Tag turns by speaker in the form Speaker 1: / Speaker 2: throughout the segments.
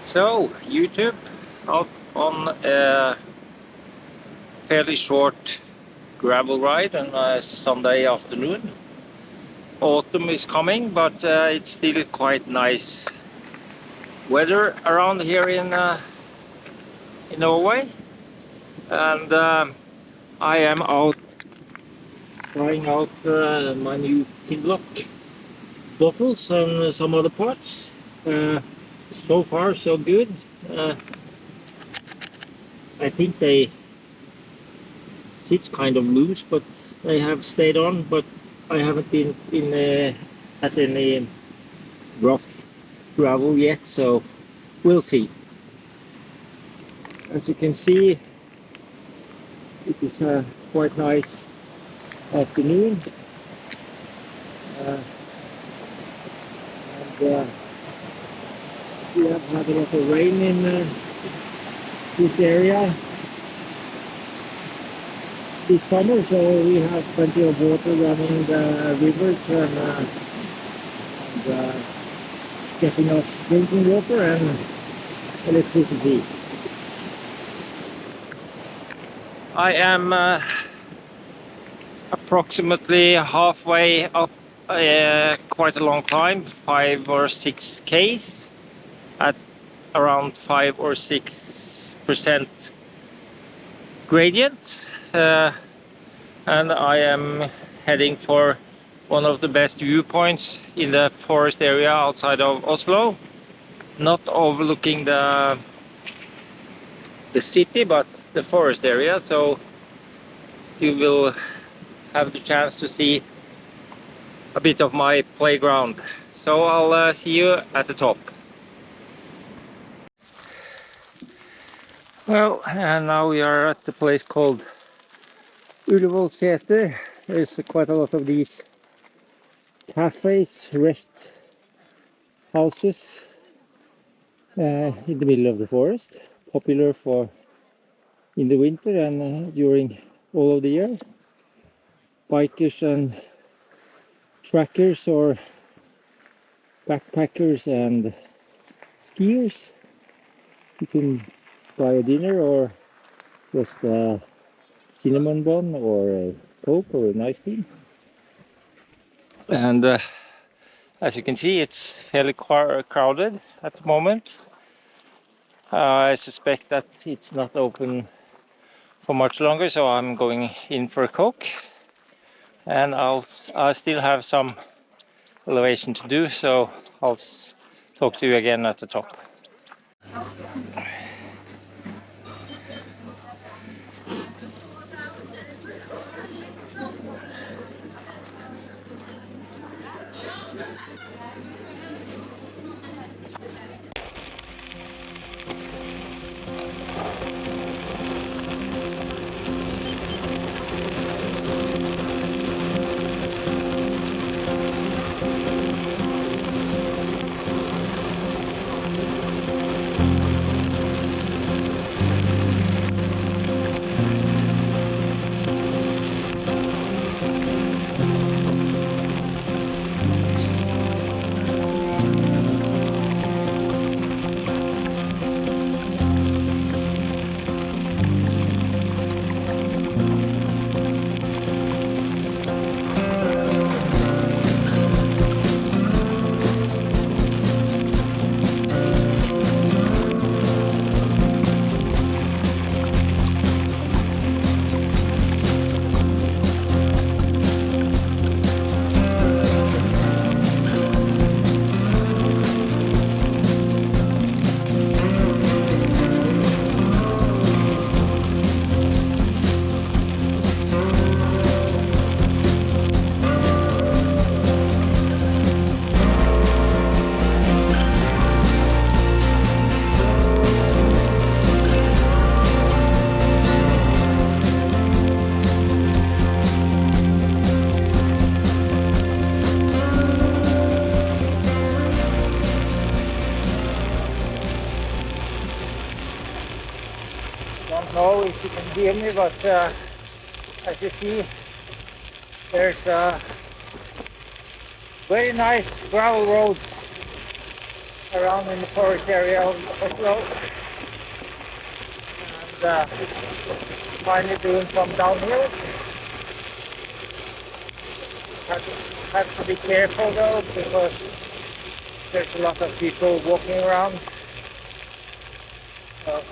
Speaker 1: So, YouTube, out on a fairly short gravel ride on a Sunday afternoon. Autumn is coming, but it's still quite nice weather around here in Norway. And I am out trying out my new Fidlock bottles and some other parts. So far, so good. I think they sit kind of loose, but they have stayed on. But I haven't been in at any rough gravel yet, so we'll see. As you can see, it is a quite nice afternoon, and we have had a lot of rain in this area this summer, so we have plenty of water running the rivers and getting us drinking water and electricity. I am approximately halfway up quite a long climb, 5 or 6 k's at around 5 or 6% gradient, and I am heading for one of the best viewpoints in the forest area outside of Oslo, not overlooking the city but the forest area, so you will have the chance to see a bit of my playground. So I'll see you at the top. Well, and now we are at the place called Seter. There's quite a lot of these cafes, rest houses in the middle of the forest, popular for in the winter and during all of the year. Bikers and trackers or backpackers and skiers. You can buy a dinner or just a cinnamon bun or a Coke or an ice cream. And as you can see, it's fairly crowded at the moment. I suspect that it's not open for much longer, so I'm going in for a Coke. And I still have some elevation to do, so I'll talk to you again at the top. Don't know if you can hear me, but as you see, there's very nice gravel roads around in the forest area of Oslo, and finally doing some downhill. Have to be careful though, because there's a lot of people walking around. So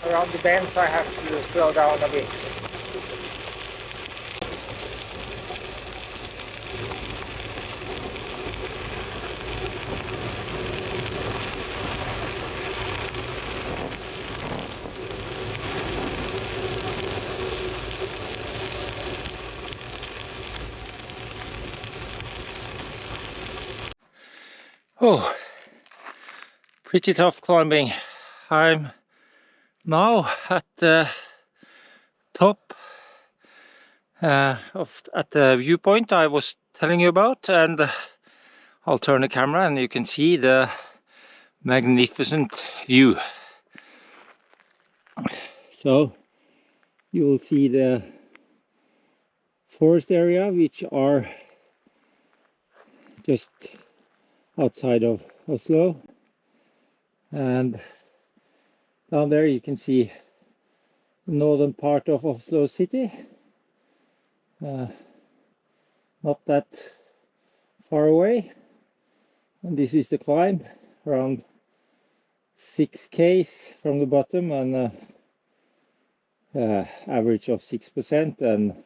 Speaker 1: around the bends I have to slow down a bit. Oh, pretty tough climbing. I'm now at the top at the viewpoint I was telling you about, and I'll turn the camera and you can see the magnificent view. So you will see the forest area, which are just outside of Oslo, and down there you can see the northern part of Oslo city. Not that far away, and this is the climb, around 6 k's from the bottom, and average of 6%, and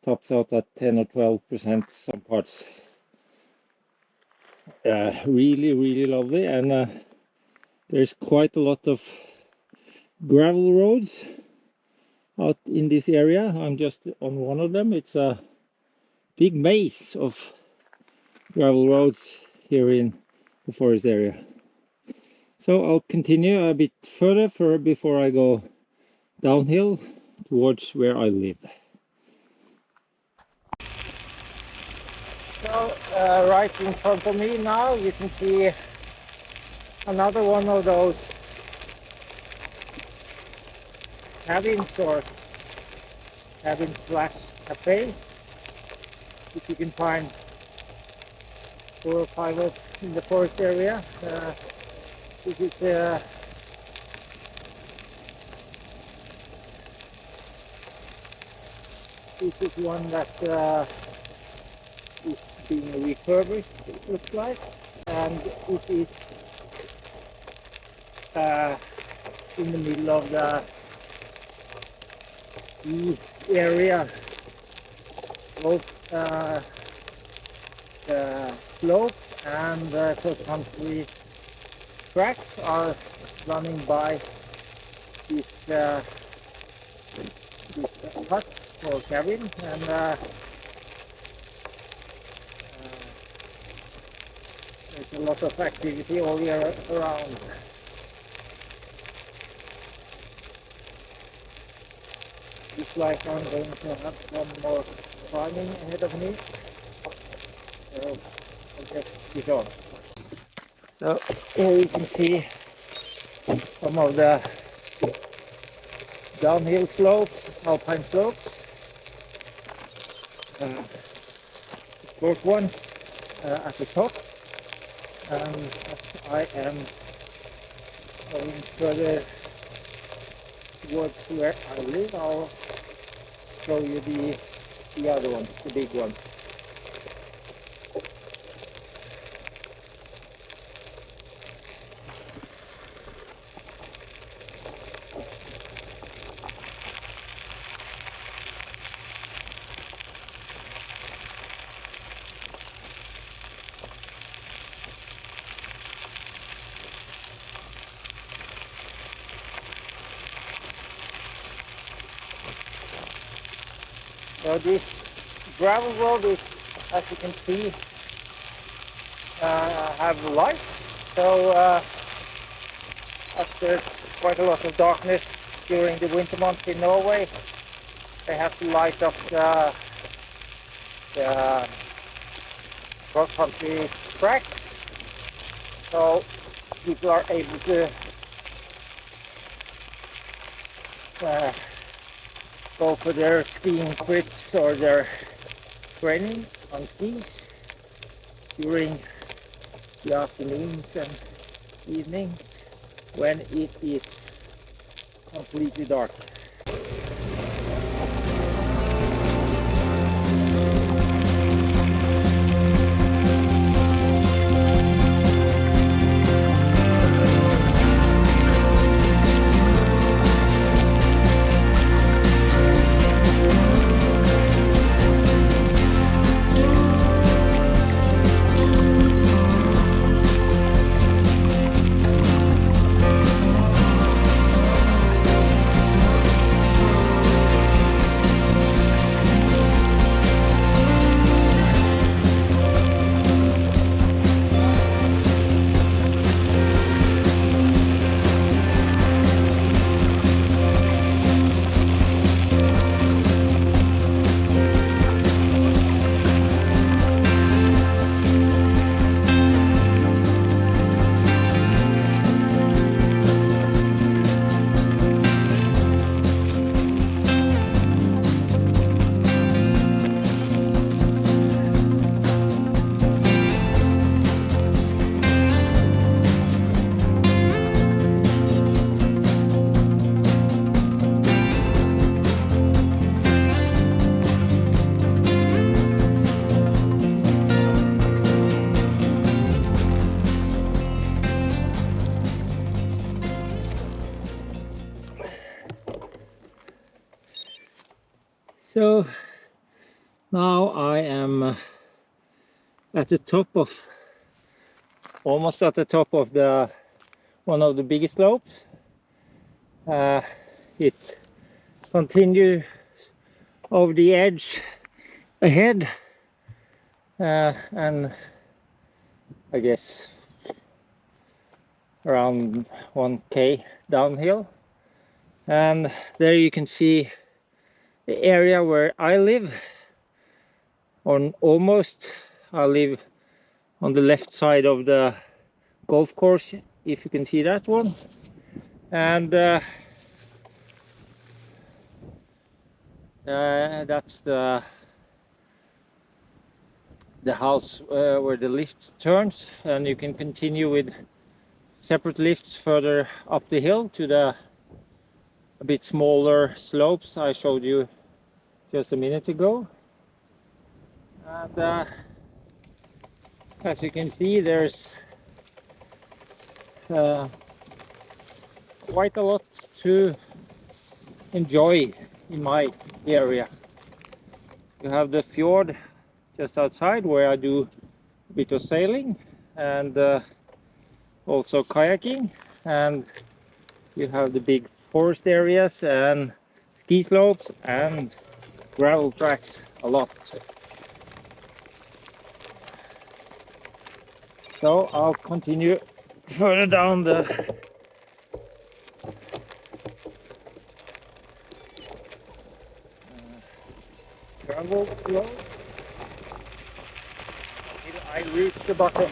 Speaker 1: tops out at 10 or 12% some parts. Really lovely, and there's quite a lot of gravel roads out in this area. I'm just on one of them. It's a big maze of gravel roads here in the forest area. So I'll continue a bit further before I go downhill towards where I live. So right in front of me now you can see another one of those cabins or cabin/cafes, which you can find 4 or 5 of in the forest area. This is one that is being refurbished, it looks like, and it is in the middle of the ski area. Both the slopes and the cross-country tracks are running by this hut or cabin, and there's a lot of activity all year around. Looks like I'm going to have some more climbing ahead of me, so I'll just keep on. So here you can see some of the downhill slopes, alpine slopes, short ones at the top, and as I am going further towards where I live, I'll show you the other ones, the big ones. So this gravel road is, as you can see, have lights. So as there's quite a lot of darkness during the winter months in Norway, they have to light up the cross-country tracks, so people are able to go for their skiing trips or their training on skis during the afternoons and evenings when it is completely dark. So now I am at the top of, almost at the top of the one of the biggest slopes. It continues over the edge ahead, and I guess around 1k downhill, and there you can see the area where I live, or almost. I live on the left side of the golf course, if you can see that one, and that's the house where the lift turns, and you can continue with separate lifts further up the hill to the a bit smaller slopes I showed you just a minute ago. And as you can see, there's quite a lot to enjoy in my area. You have the fjord just outside where I do a bit of sailing and also kayaking, and you have the big forest areas and ski slopes and gravel tracks a lot. So I'll continue further down the gravel road until I reach the bottom.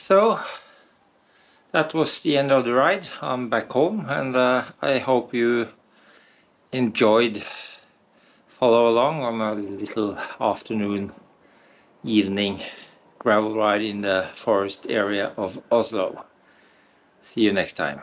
Speaker 1: So that was the end of the ride. I'm back home, and I hope you enjoyed follow along on a little afternoon, evening gravel ride in the forest area of Oslo. See you next time.